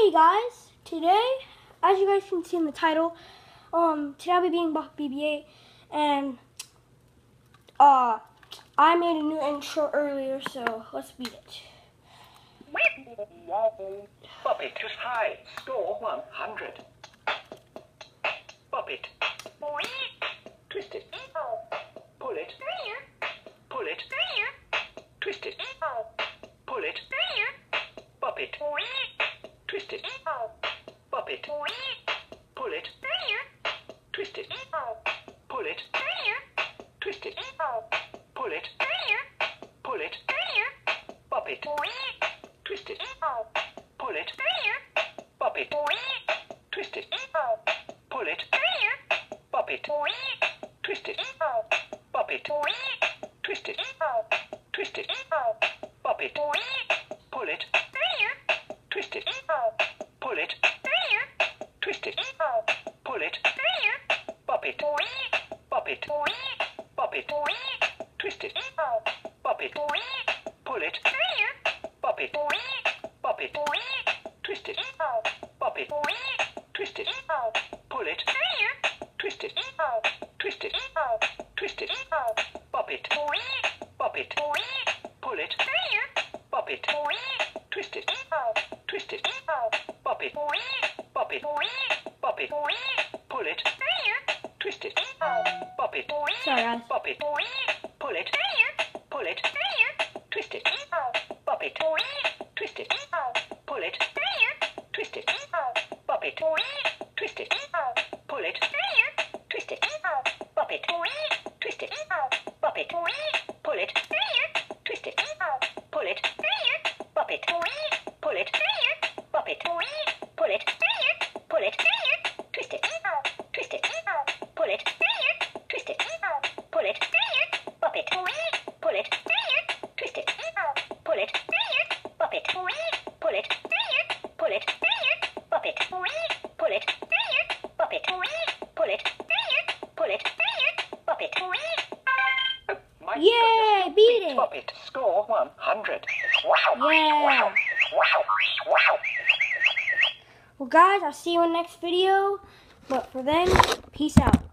Hey guys, today, as you guys can see in the title, today I'll be being Buck BB-8, and I made a new intro earlier, so let's beat it. Bop it just high. Score 100. Bop it. Twist it. Pull it. Pull it. Twist it. Pull it. Bop it. Twist it. Bop it. Pull it. Twist it. Pull it. Twist it. Pull it. Pull it. Bop it. Twist it. Pull it. Bop it. Twist it. Pull it. Bop it. Twist it. Bop it. Twist it. Twist it. Bop it. Pull it. Twist it. Pull it. Twist it. Pull it. Bop it. Bop it. Bop it. Twist it. Bop it. Pull it. Bop it. Bop it. Twist it. Bop it. Twist it. Pull it. Twist it. Twist it. Twist it. Bop it. Bop it. Pull it. Bop it. Twist it. Twist it. Bop it. Bop it. Bop it. Pull it. Twist it. Bop it. Sorry guys. Bop it. Pull it. Pull it. Twist it. Bop it. Twist it. Pull it. Twist it. Bop it. Twist it. Pull it. Twist it. Bop it. Twist it. Bop it. Pull it. Twist it. Pull it. Bop it. Pull it. Bop it. Pull it. Pull it. Twist it. Twist it. Pull it. Twist it. Pull it. Bop it. Pull it. Twist it. Pull it. Bop it. Pull it. Pull it. Bop it. Pull it. Bop it. Pull it. Pull it. Bop it. Yay, beat it. Bop it. Score 100. Yeah. Well guys, I'll see you in the next video, but for then, peace out.